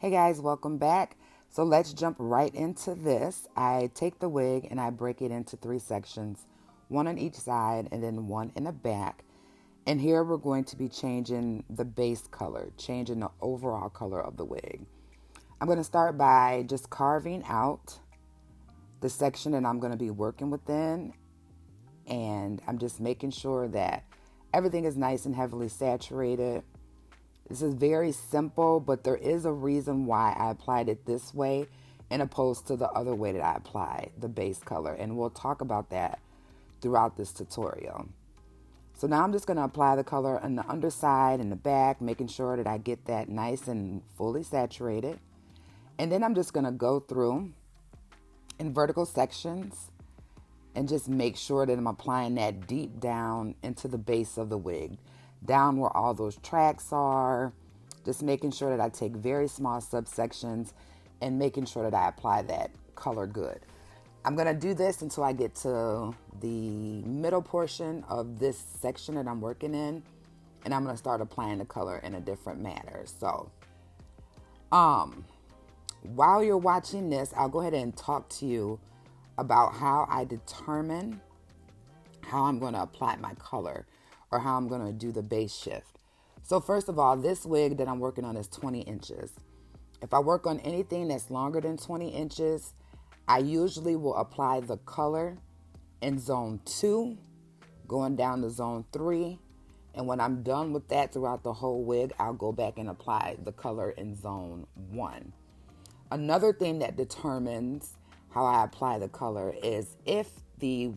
Hey guys, welcome back. So let's jump right into this. I take the wig and I break it into three sections, one on each side and then one in the back. And here we're going to be changing the base color, changing the overall color of the wig. I'm going to start by just carving out the section that I'm going to be working within. And I'm just making sure that everything is nice and heavily saturated. This is very simple, but there is a reason why I applied it this way and opposed to the other way that I applied the base color. And we'll talk about that throughout this tutorial. So now I'm just going to apply the color on the underside and the back, making sure that I get that nice and fully saturated. And then I'm just going to go through in vertical sections and just make sure that I'm applying that deep down into the base of the wig, down where all those tracks are, just making sure that I take very small subsections and making sure that I apply that color good. I'm going to do this until I get to the middle portion of this section that I'm working in, and I'm going to start applying the color in a different manner. So, while you're watching this, I'll go ahead and talk to you about how I determine how I'm going to apply my color or how I'm going to do the base shift. So first of all, this wig that I'm working on is 20 inches. If I work on anything that's longer than 20 inches, I usually will apply the color in zone 2, going down to zone 3. And when I'm done with that throughout the whole wig, I'll go back and apply the color in zone 1. Another thing that determines how I apply the color is if the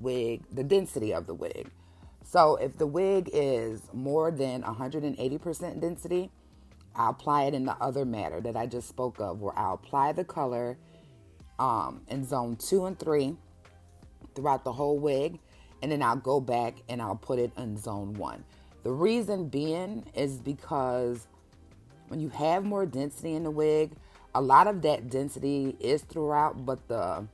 density of the wig. So if the wig is more than 180% density, I'll apply it in the other manner that I just spoke of, where I'll apply the color in zone 2 and 3 throughout the whole wig, and then I'll go back and I'll put it in zone 1. The reason being is because when you have more density in the wig, a lot of that density is throughout, but the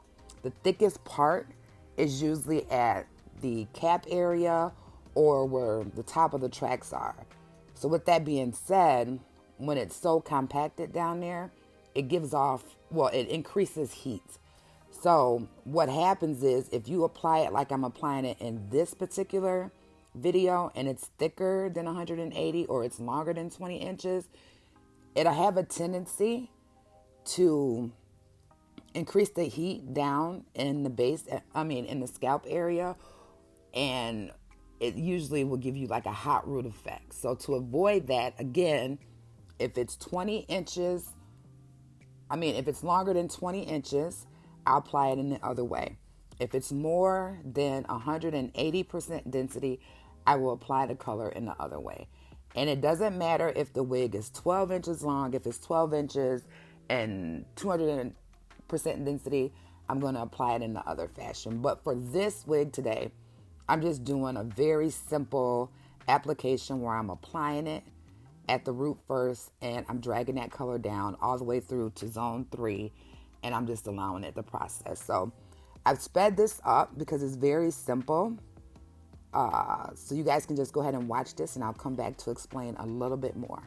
thickest part is usually at the cap area or where the top of the tracks are. So with that being said, when it's so compacted down there, it gives off, it increases heat. So what happens is if you apply it like I'm applying it in this particular video and it's thicker than 180 or it's longer than 20 inches, it'll have a tendency to increase the heat down in the base, in the scalp area, and it usually will give you like a hot root effect. So to avoid that, again, if it's 20 inches, if it's longer than 20 inches, I'll apply it in the other way. If it's more than 180% density, I will apply the color in the other way. And it doesn't matter if the wig is 12 inches long, if it's 12 inches and 200% density, I'm going to apply it in the other fashion. But for this wig today, I'm just doing a very simple application where I'm applying it at the root first and I'm dragging that color down all the way through to zone 3, and I'm just allowing it to process. So I've sped this up because it's very simple. So you guys can just go ahead and watch this and I'll come back to explain a little bit more.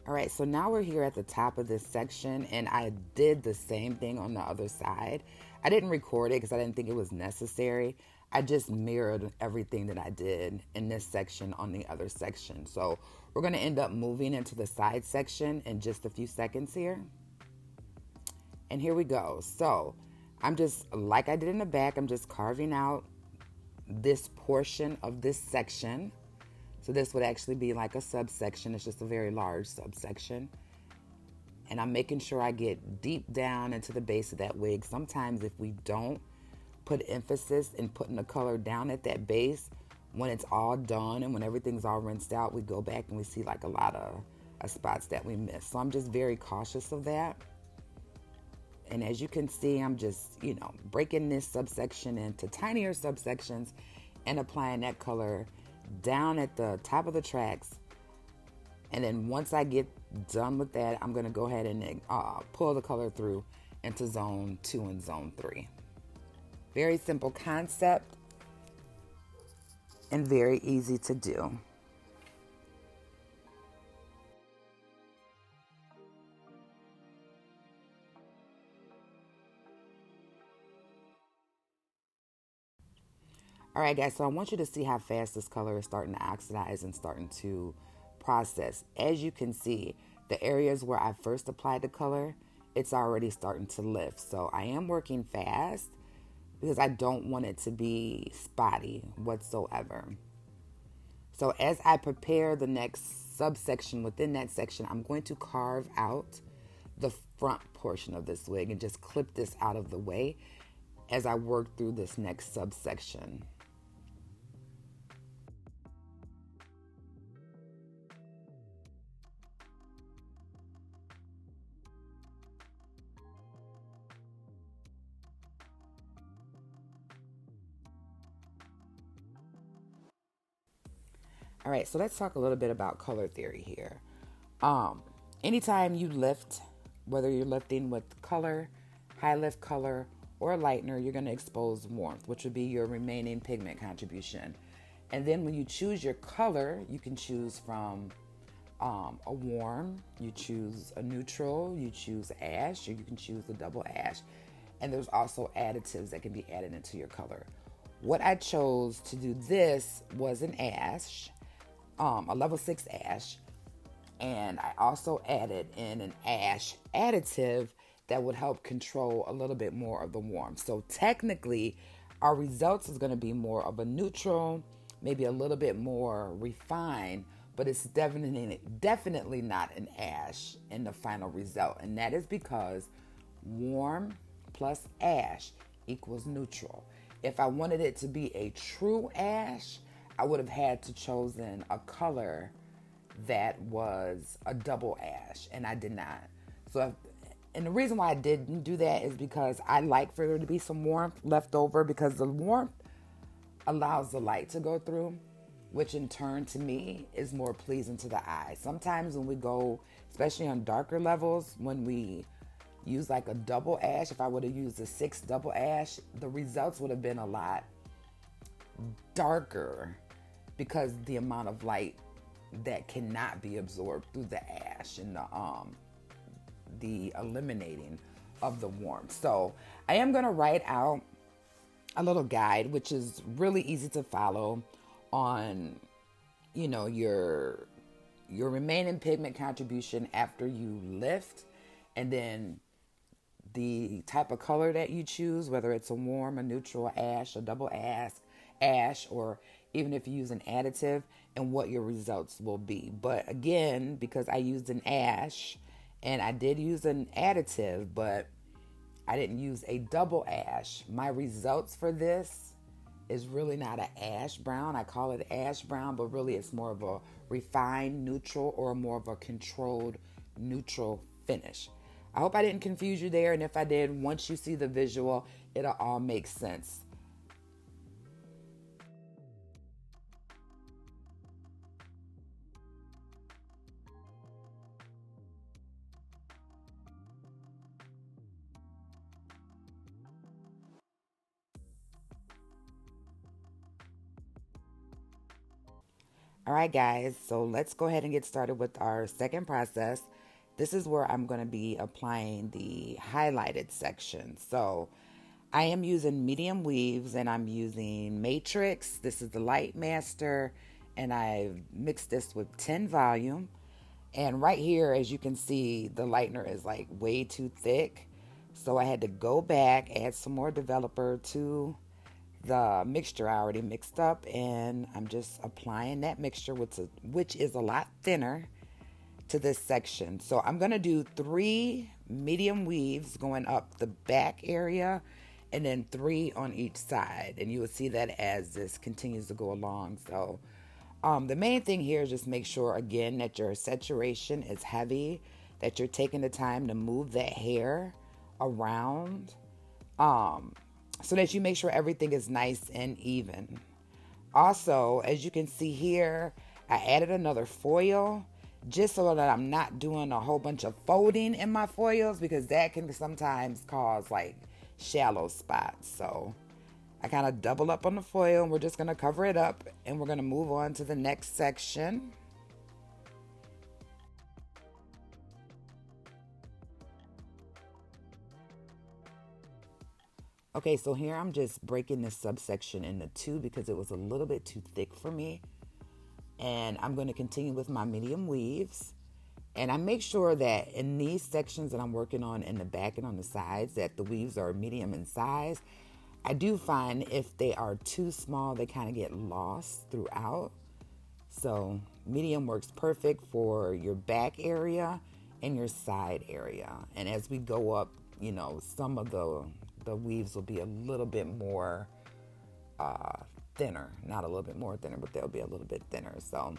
All right, so now we're here at the top of this section, and I did the same thing on the other side. I didn't record it because I didn't think it was necessary. I just mirrored everything that I did in this section on the other section. So we're going to end up moving into the side section in just a few seconds here. And here we go. So I'm just, like I did in the back, I'm just carving out this portion of this section. So this would actually be like a subsection. It's just a very large subsection. And I'm making sure I get deep down into the base of that wig. Sometimes if we don't put emphasis in putting the color down at that base, when it's all done and when everything's all rinsed out, we go back and we see like a lot of spots that we missed. So I'm just very cautious of that. And as you can see, I'm just, breaking this subsection into tinier subsections and applying that color down at the top of the tracks And then once I get done with that, I'm going to go ahead and pull the color through into zone 2 and zone 3. Very simple concept and very easy to do. All right, guys, so I want you to see how fast this color is starting to oxidize and starting to process. As you can see, the areas where I first applied the color, it's already starting to lift. So I am working fast because I don't want it to be spotty whatsoever. So as I prepare the next subsection within that section, I'm going to carve out the front portion of this wig and just clip this out of the way as I work through this next subsection. All right, so let's talk a little bit about color theory here. Anytime you lift, whether you're lifting with color, high lift color, or lightener, you're going to expose warmth, which would be your remaining pigment contribution. And then when you choose your color, you can choose from a warm, you choose a neutral, you choose ash, or you can choose the double ash. And there's also additives that can be added into your color. What I chose to do this was an ash, a level 6 ash, and I also added in an ash additive that would help control a little bit more of the warmth. So technically, our results is going to be more of a neutral, maybe a little bit more refined, but it's definitely not an ash in the final result. And that is because warm plus ash equals neutral. If I wanted it to be a true ash, I would have had to chosen a color that was a double ash, and I did not. And the reason why I didn't do that is because I like for there to be some warmth left over, because the warmth allows the light to go through, which in turn to me is more pleasing to the eye. Sometimes when we go, especially on darker levels, when we use like a double ash, if I would have used a 6 double ash, the results would have been a lot darker because the amount of light that cannot be absorbed through the ash and the eliminating of the warmth. So I am going to write out a little guide, which is really easy to follow on, your remaining pigment contribution after you lift, and then the type of color that you choose, whether it's a warm, a neutral, ash, a double ash, or even if you use an additive, and what your results will be. But again, because I used an ash and I did use an additive, but I didn't use a double ash, my results for this is really not an ash brown. I call it ash brown, but really it's more of a refined neutral or more of a controlled neutral finish. I hope I didn't confuse you there, and if I did, once you see the visual, it'll all make sense. All right, guys, so let's go ahead and get started with our second process. This is where I'm going to be applying the highlighted section. So I am using medium weaves and I'm using Matrix. This is the Light Master, and I've mixed this with 10 volume. And right here, as you can see, the lightener is like way too thick. So I had to go back, add some more developer to the mixture I already mixed up, and I'm just applying that mixture, which is a lot thinner, to this section. So I'm going to do 3 medium weaves going up the back area and then 3 on each side. And you will see that as this continues to go along. So the main thing here is just make sure, again, that your saturation is heavy, that you're taking the time to move that hair around, so that you make sure everything is nice and even. Also, as you can see here, I added another foil. just so that I'm not doing a whole bunch of folding in my foils, because that can sometimes cause like shallow spots. So I kind of double up on the foil, and we're just going to cover it up, and we're going to move on to the next section. Okay, so here I'm just breaking this subsection into two because it was a little bit too thick for me. And I'm going to continue with my medium weaves. And I make sure that in these sections that I'm working on in the back and on the sides, that the weaves are medium in size. I do find if they are too small, they kind of get lost throughout. So medium works perfect for your back area and your side area. And as we go up, some of the weaves will be a little bit more thinner. Not a little bit more thinner, but they'll be a little bit thinner. So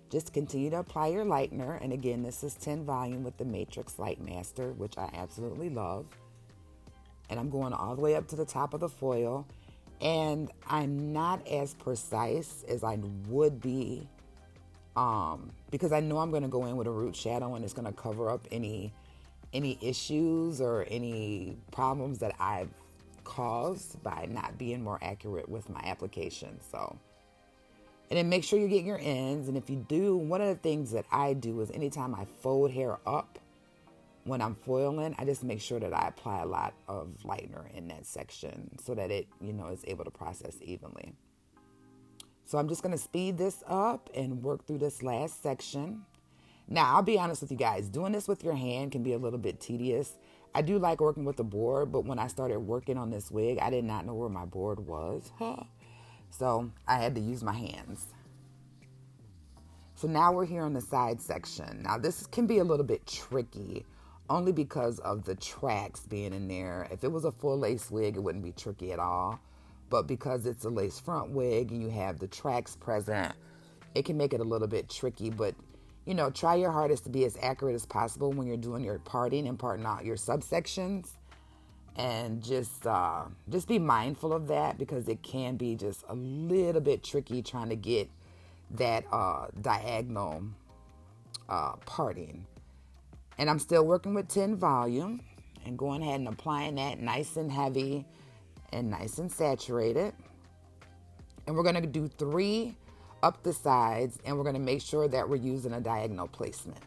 just continue to apply your lightener. And again, this is 10 volume with the Matrix Light Master, which I absolutely love. And I'm going all the way up to the top of the foil. And I'm not as precise as I would be, because I know I'm going to go in with a root shadow and it's going to cover up any issues or any problems that I've caused by not being more accurate with my application. So, and then make sure you get your ends. And if you do, one of the things that I do is anytime I fold hair up when I'm foiling, I just make sure that I apply a lot of lightener in that section so that it, is able to process evenly. So I'm just going to speed this up and work through this last section. Now, I'll be honest with you guys, doing this with your hand can be a little bit tedious. I do like working with the board, but when I started working on this wig, I did not know where my board was. So I had to use my hands. So now we're here on the side section. Now this can be a little bit tricky, only because of the tracks being in there. If it was a full lace wig, it wouldn't be tricky at all. But because it's a lace front wig and you have the tracks present, it can make it a little bit tricky. But try your hardest to be as accurate as possible when you're doing your parting and parting out your subsections. And just be mindful of that, because it can be just a little bit tricky trying to get that diagonal parting. And I'm still working with 10 volume and going ahead and applying that nice and heavy and nice and saturated. And we're going to do 3 up the sides, and we're going to make sure that we're using a diagonal placement.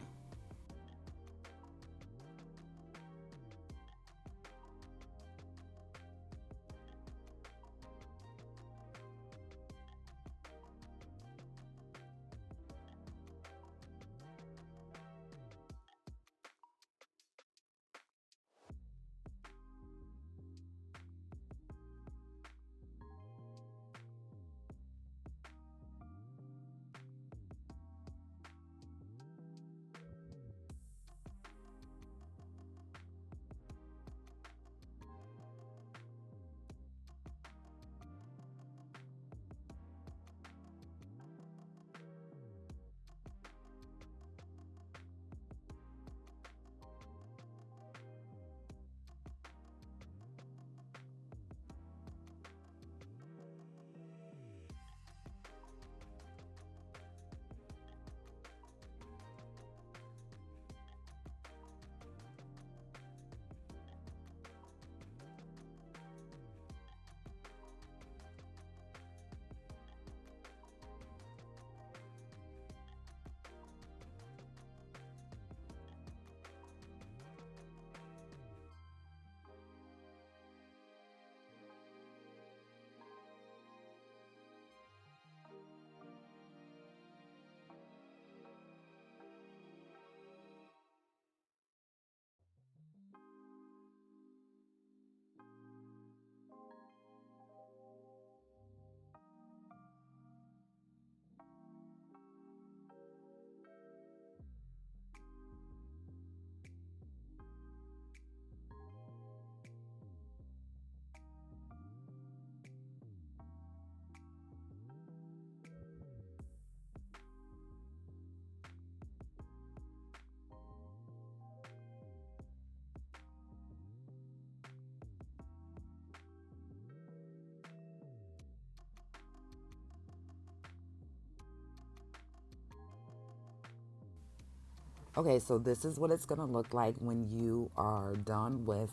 Okay, so this is what it's going to look like when you are done with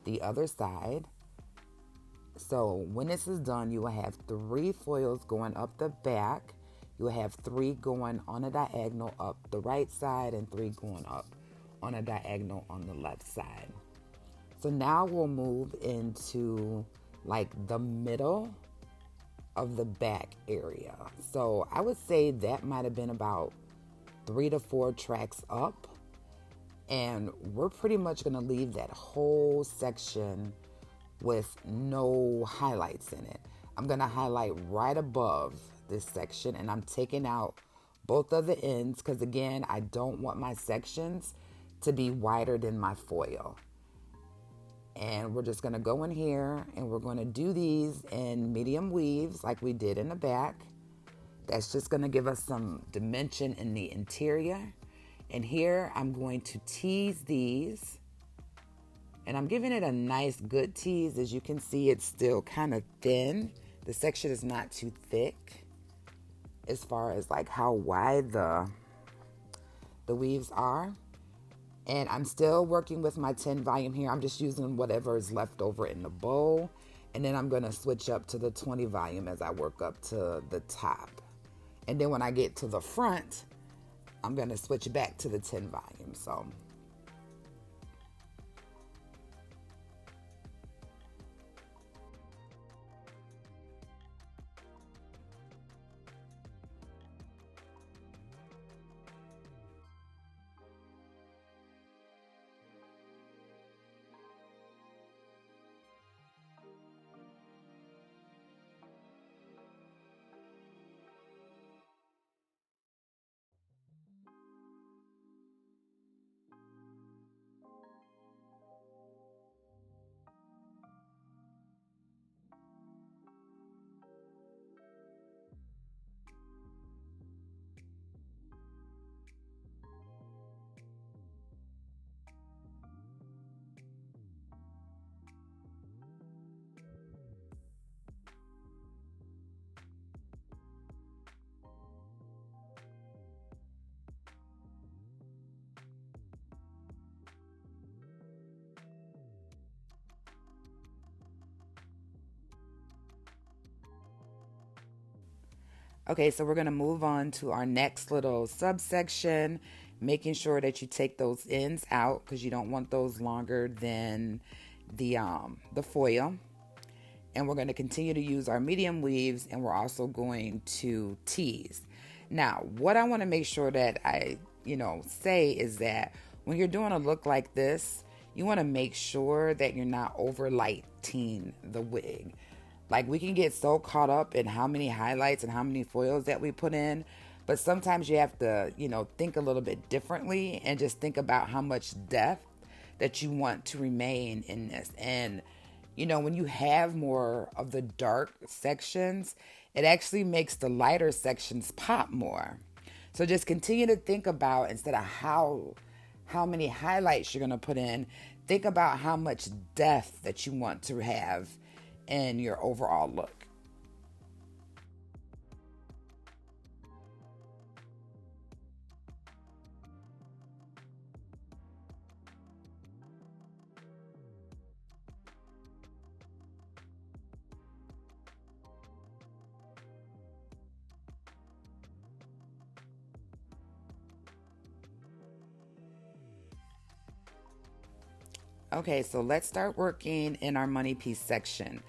the other side. So when this is done, you will have 3 foils going up the back. You will have 3 going on a diagonal up the right side and 3 going up on a diagonal on the left side. So now we'll move into like the middle of the back area. So I would say that might have been about 3 to 4 tracks up. And we're pretty much going to leave that whole section with no highlights in it. I'm going to highlight right above this section, and I'm taking out both of the ends because, again, I don't want my sections to be wider than my foil. And we're just going to go in here and we're going to do these in medium weaves like we did in the back. That's just going to give us some dimension in the interior. And here I'm going to tease these. And I'm giving it a nice good tease. As you can see, it's still kind of thin. The section is not too thick as far as like how wide the weaves are. And I'm still working with my 10 volume here. I'm just using whatever is left over in the bowl. And then I'm going to switch up to the 20 volume as I work up to the top. And then when I get to the front, I'm going to switch back to the 10 volume. So okay, so we're going to move on to our next little subsection, making sure that you take those ends out because you don't want those longer than the foil. And we're going to continue to use our medium weaves, and we're also going to tease. Now, what I want to make sure that I, say is that when you're doing a look like this, you want to make sure that you're not overlighting the wig. Like, we can get so caught up in how many highlights and how many foils that we put in, but sometimes you have to, think a little bit differently and just think about how much depth that you want to remain in this. And, when you have more of the dark sections, it actually makes the lighter sections pop more. So just continue to think about, instead of how many highlights you're going to put in, think about how much depth that you want to have in your overall look. Okay, so let's start working in our money piece section.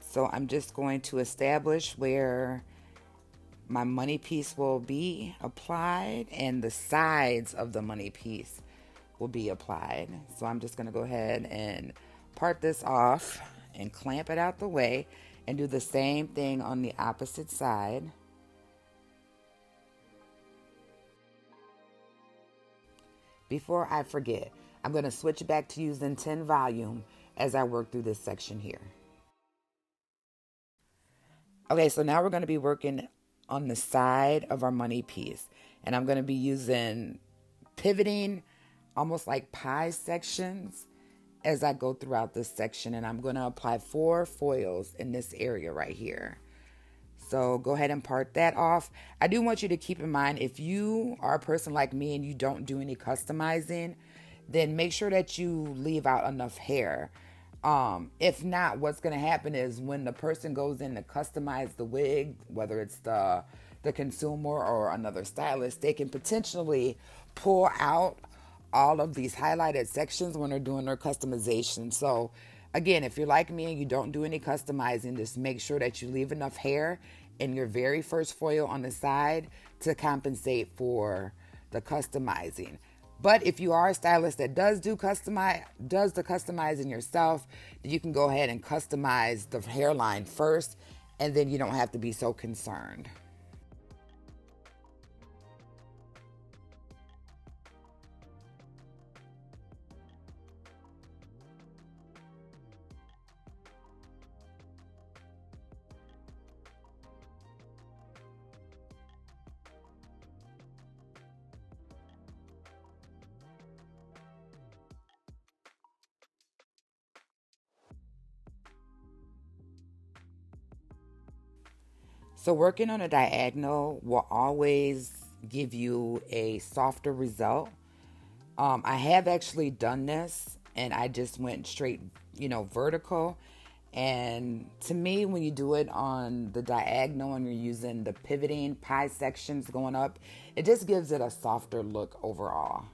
So I'm just going to establish where my money piece will be applied and the sides of the money piece will be applied. So I'm just going to go ahead and part this off and clamp it out the way and do the same thing on the opposite side. Before I forget, I'm going to switch back to using 10 volume as I work through this section here. Okay, so now we're going to be working on the side of our money piece. And I'm going to be using pivoting, almost like pie sections, as I go throughout this section. And I'm going to apply 4 foils in this area right here. So go ahead and part that off. I do want you to keep in mind, if you are a person like me and you don't do any customizing, then make sure that you leave out enough hair. If not, what's going to happen is when the person goes in to customize the wig, whether it's the consumer or another stylist, they can potentially pull out all of these highlighted sections when they're doing their customization. So again, if you're like me and you don't do any customizing, just make sure that you leave enough hair in your very first foil on the side to compensate for the customizing. But if you are a stylist that does the customizing yourself, you can go ahead and customize the hairline first, and then you don't have to be so concerned. So working on a diagonal will always give you a softer result. I have actually done this and I just went straight, vertical. And to me, when you do it on the diagonal and you're using the pivoting pie sections going up, it just gives it a softer look overall.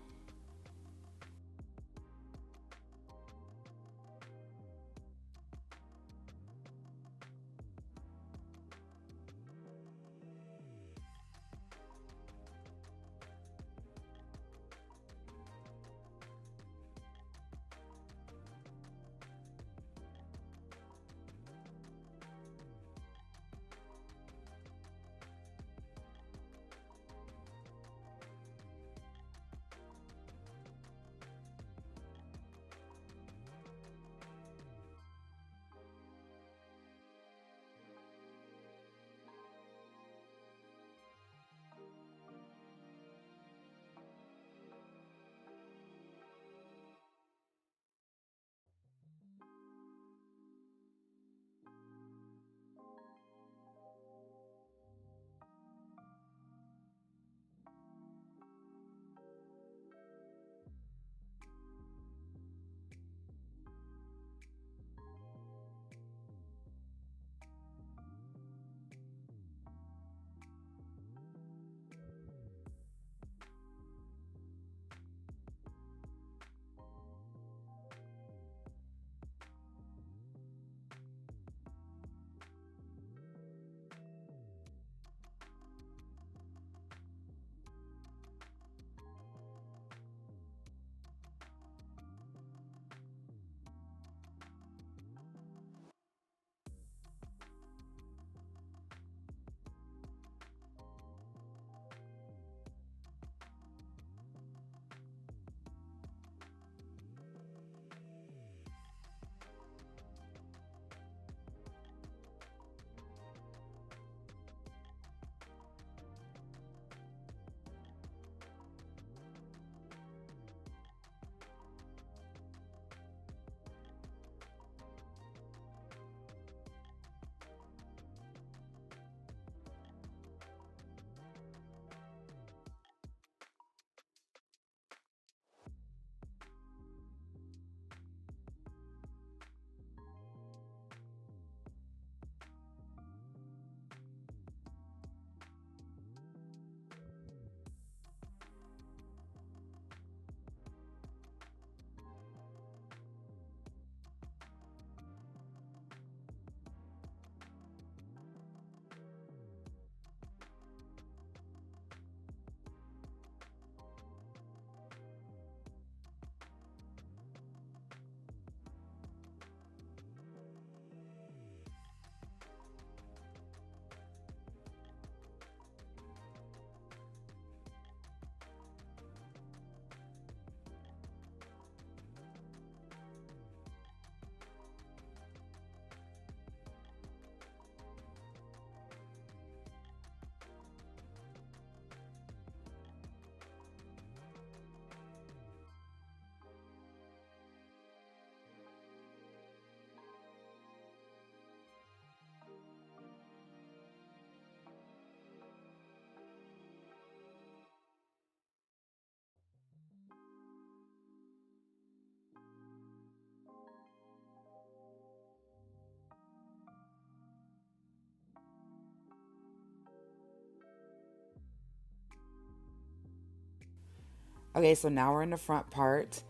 Okay, so now we're in the front part,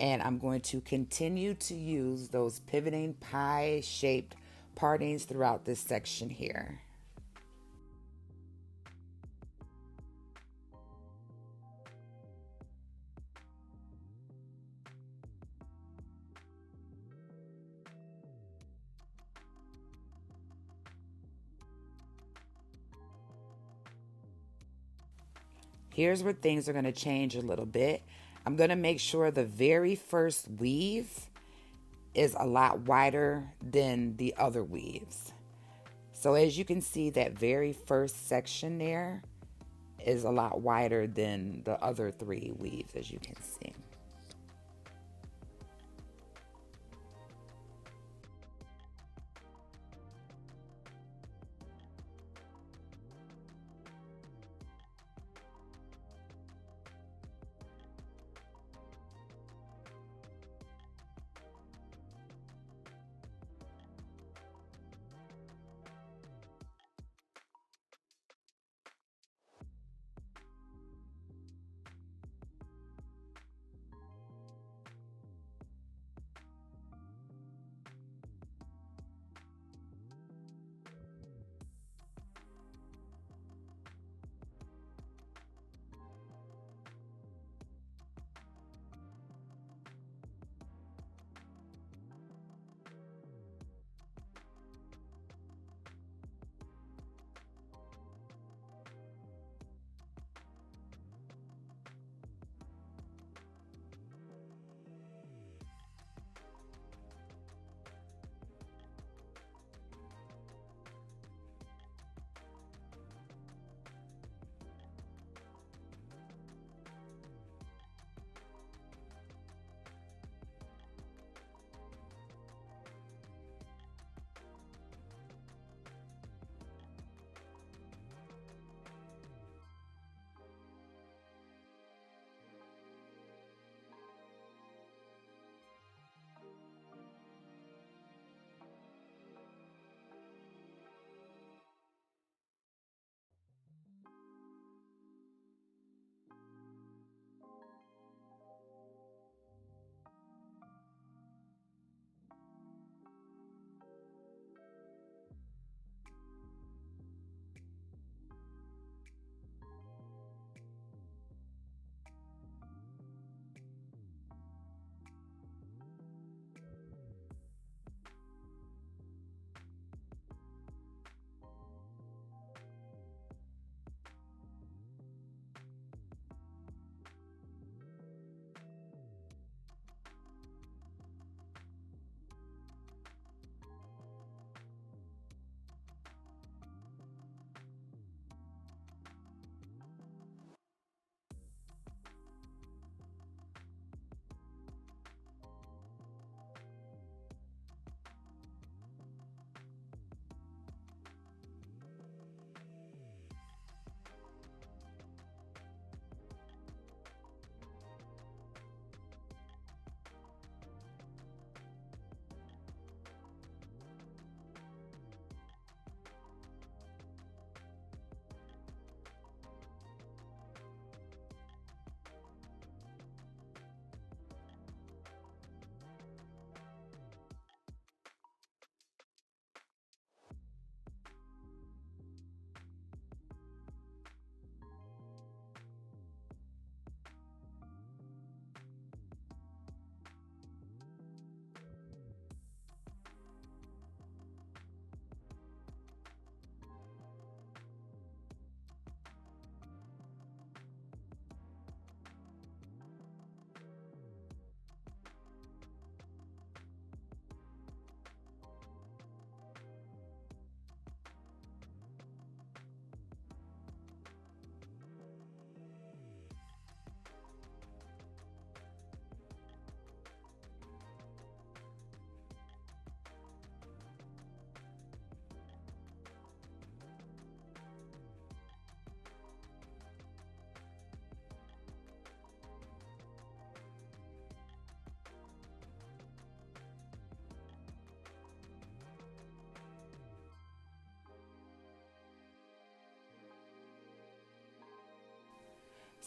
and I'm going to continue to use those pivoting pie shaped partings throughout this section here. Here's where things are going to change a little bit. I'm going to make sure the very first weave is a lot wider than the other weaves. So as you can see, that very first section there is a lot wider than the other three weaves, as you can see.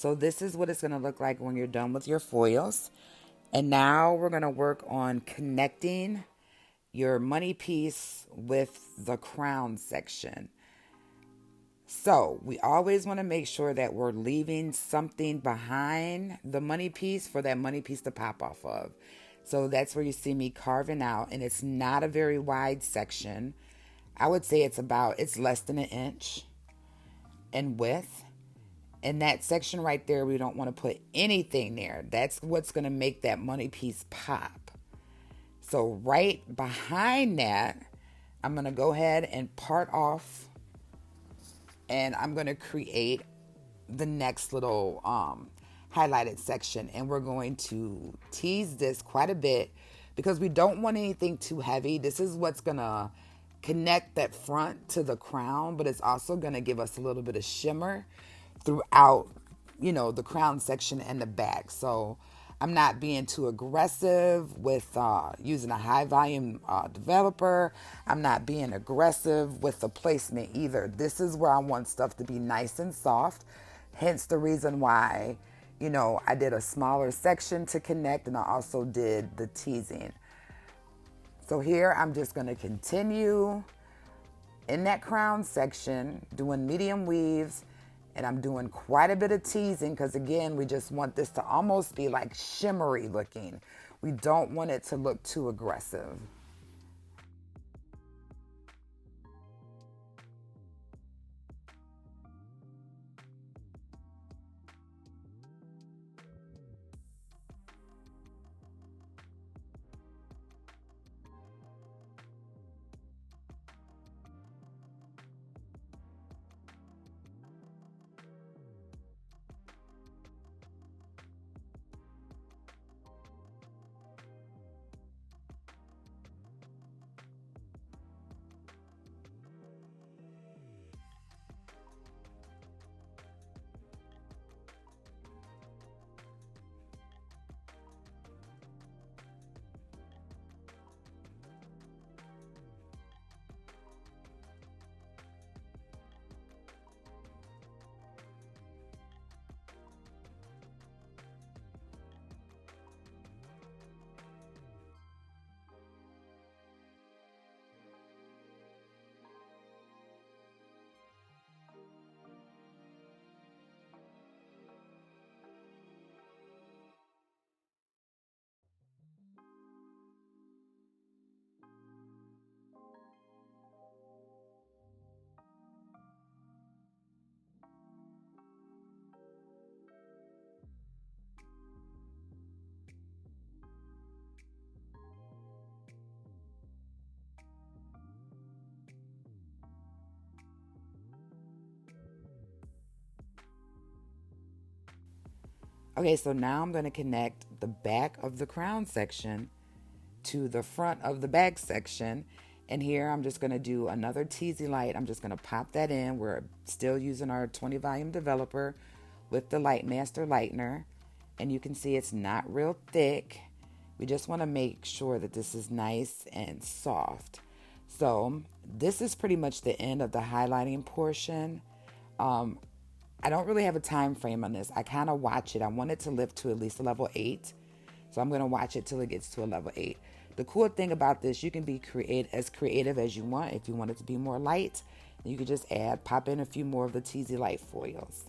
So this is what it's going to look like when you're done with your foils. And now we're going to work on connecting your money piece with the crown section. So we always want to make sure that we're leaving something behind the money piece for that money piece to pop off of. So that's where you see me carving out, and it's not a very wide section. I would say it's less than an inch in width. And that section right there, we don't want to put anything there. That's what's going to make that money piece pop. So right behind that, I'm going to go ahead and part off, and I'm going to create the next little highlighted section. And we're going to tease this quite a bit because we don't want anything too heavy. This is what's going to connect that front to the crown, but it's also going to give us a little bit of shimmer throughout, the crown section and the back. So I'm not being too aggressive with using a high volume developer. I'm not being aggressive with the placement either. This is where I want stuff to be nice and soft. Hence the reason why, I did a smaller section to connect, and I also did the teasing. So here I'm just going to continue in that crown section doing medium weaves, and I'm doing quite a bit of teasing because, again, we just want this to almost be like shimmery looking. We don't want it to look too aggressive. Okay, so now I'm going to connect the back of the crown section to the front of the back section. And here I'm just going to do another teasy light. I'm just going to pop that in. We're still using our 20 volume developer with the Light Master lightener. And you can see it's not real thick. We just want to make sure that this is nice and soft. So this is pretty much the end of the highlighting portion. I don't really have a time frame on this. I kind of watch it. I want it to lift to at least a level 8. So I'm going to watch it till it gets to a level 8. The cool thing about this, you can be as creative as you want. If you want it to be more light, you can just pop in a few more of the Teasy Light foils.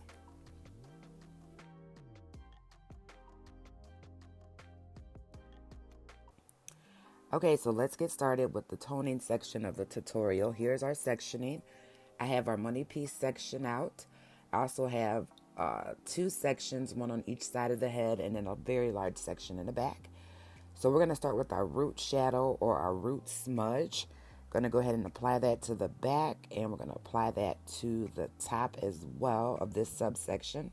Okay, so let's get started with the toning section of the tutorial. Here's our sectioning. I have our money piece section out. I also have two sections, one on each side of the head, and then a very large section in the back. So we're going to start with our root shadow or our root smudge. Going to go ahead and apply that to the back, and we're going to apply that to the top as well of this subsection.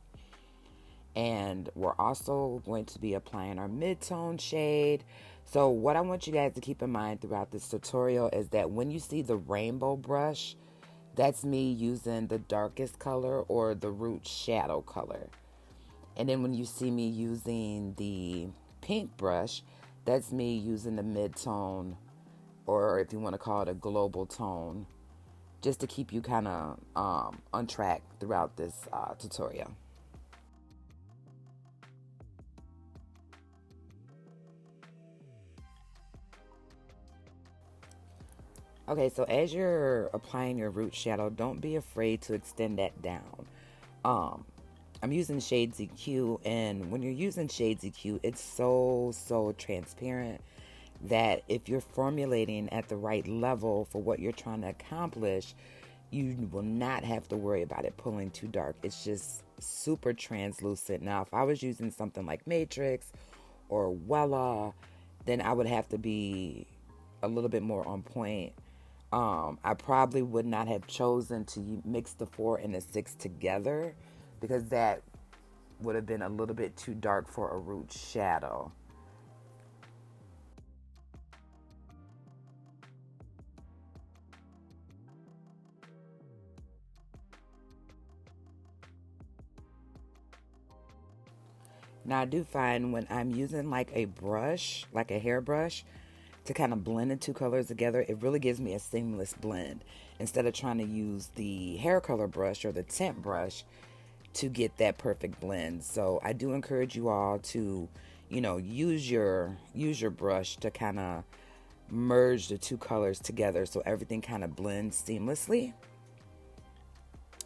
And we're also going to be applying our mid-tone shade. So what I want you guys to keep in mind throughout this tutorial is that when you see the rainbow brush, that's me using the darkest color or the root shadow color. And then when you see me using the pink brush, that's me using the mid-tone, or if you want to call it a global tone, just to keep you kind of on track throughout this tutorial. Okay, so as you're applying your root shadow, don't be afraid to extend that down. Um, I'm using Shades EQ, and when you're using Shades EQ, it's so transparent that if you're formulating at the right level for what you're trying to accomplish, you will not have to worry about it pulling too dark. It's just super translucent. Now, if I was using something like Matrix or Wella, then I would have to be a little bit more on point. I probably would not have chosen to mix the 4 and the 6 together because that would have been a little bit too dark for a root shadow. Now I do find when I'm using like a brush, like a hairbrush, to kind of blend the two colors together, it really gives me a seamless blend instead of trying to use the hair color brush or the tint brush to get that perfect blend. So I do encourage you all to, use your brush to kind of merge the two colors together so everything kind of blends seamlessly.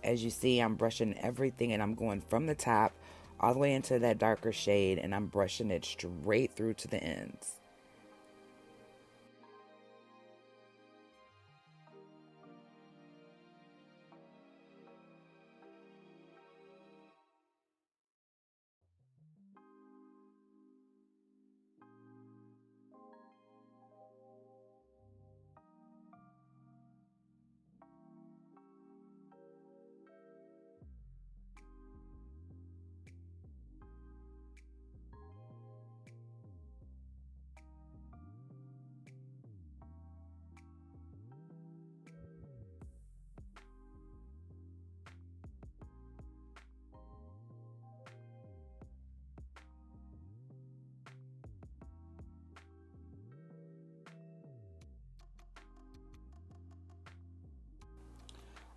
As you see, I'm brushing everything and I'm going from the top all the way into that darker shade and I'm brushing it straight through to the ends.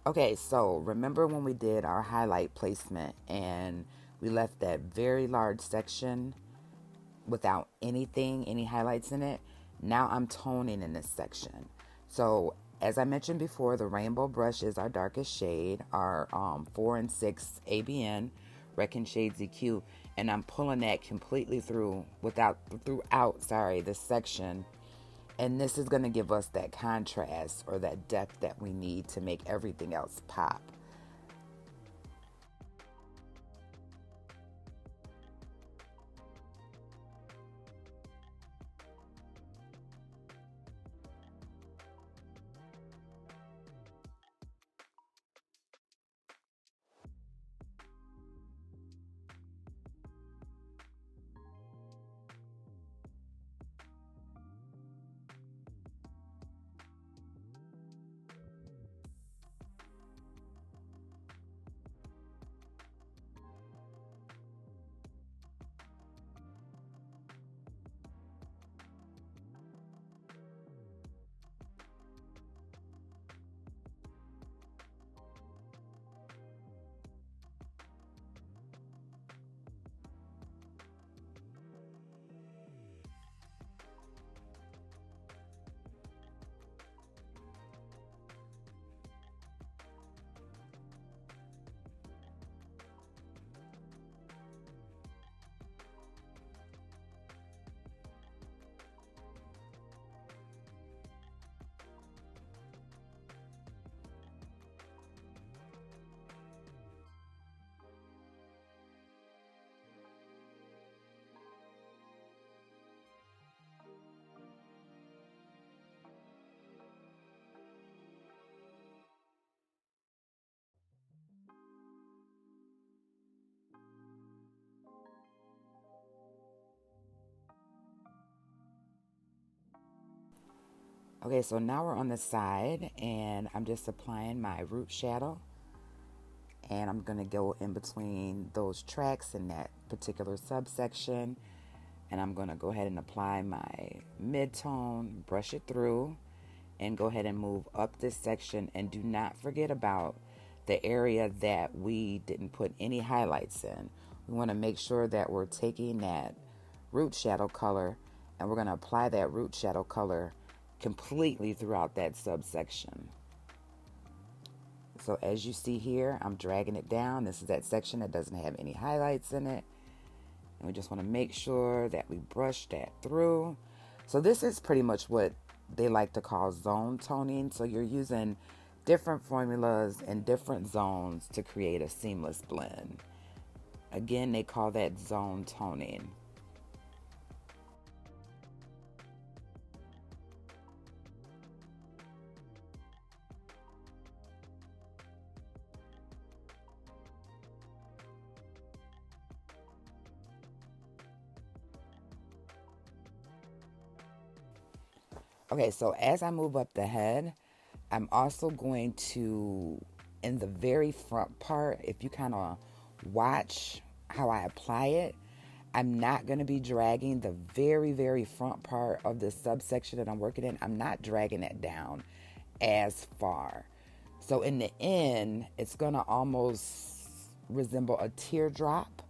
Okay, so remember when we did our highlight placement and we left that very large section without any highlights in it? Now I'm toning in this section. So as I mentioned before, the rainbow brush is our darkest shade, our 4 and 6 ABN, Reckon Shades EQ, and I'm pulling that completely throughout this section. And this is going to give us that contrast or that depth that we need to make everything else pop. Okay, so now we're on the side and I'm just applying my root shadow and I'm going to go in between those tracks in that particular subsection and I'm going to go ahead and apply my mid-tone, brush it through and go ahead and move up this section and do not forget about the area that we didn't put any highlights in. We want to make sure that we're taking that root shadow color and we're going to apply that root shadow color completely throughout that subsection. So as you see here, I'm dragging it down. This is that section that doesn't have any highlights in it. And we just want to make sure that we brush that through. So this is pretty much what they like to call zone toning. So you're using different formulas and different zones to create a seamless blend. Again, they call that zone toning. Okay, so as I move up the head, I'm also going to, in the very front part, if you kind of watch how I apply it, I'm not going to be dragging the very, very front part of the subsection that I'm working in. I'm not dragging it down as far. So in the end, it's going to almost resemble a teardrop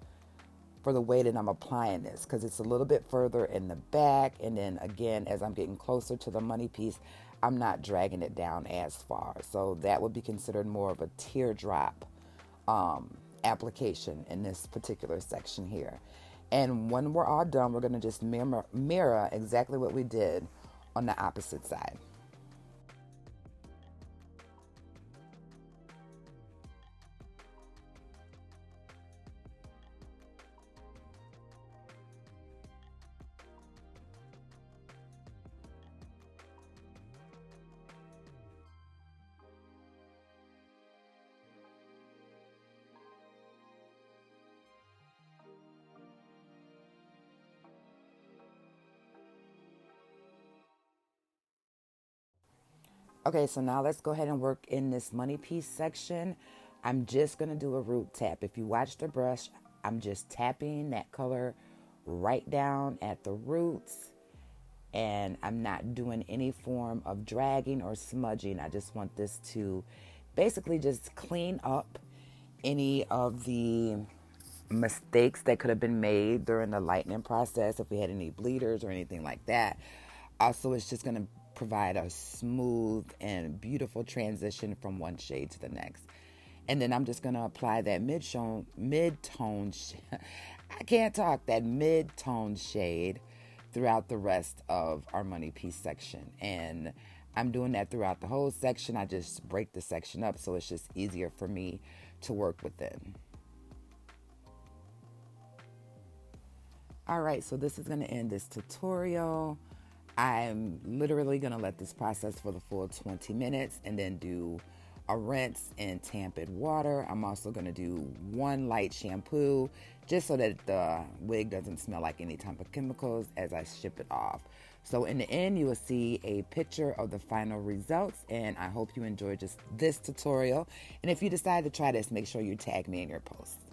for the way that I'm applying this, because it's a little bit further in the back. And then again, as I'm getting closer to the money piece, I'm not dragging it down as far. So that would be considered more of a teardrop application in this particular section here. And when we're all done, we're going to just mirror exactly what we did on the opposite side. Okay, so now let's go ahead and work in this money piece section. I'm just going to do a root tap. If you watch the brush, I'm just tapping that color right down at the roots, and I'm not doing any form of dragging or smudging. I just want this to basically just clean up any of the mistakes that could have been made during the lightening process, if we had any bleeders or anything like that. Also, it's just going to provide a smooth and beautiful transition from one shade to the next. And then I'm just going to apply that mid-tone, I can't talk, that mid-tone shade throughout the rest of our money piece section. And I'm doing that throughout the whole section. I just break the section up so it's just easier for me to work within. All right, so this is going to end this tutorial. I'm literally going to let this process for the full 20 minutes and then do a rinse in tamped water. I'm also going to do one light shampoo just so that the wig doesn't smell like any type of chemicals as I ship it off. So in the end, you will see a picture of the final results, and I hope you enjoyed just this tutorial. And if you decide to try this, make sure you tag me in your posts.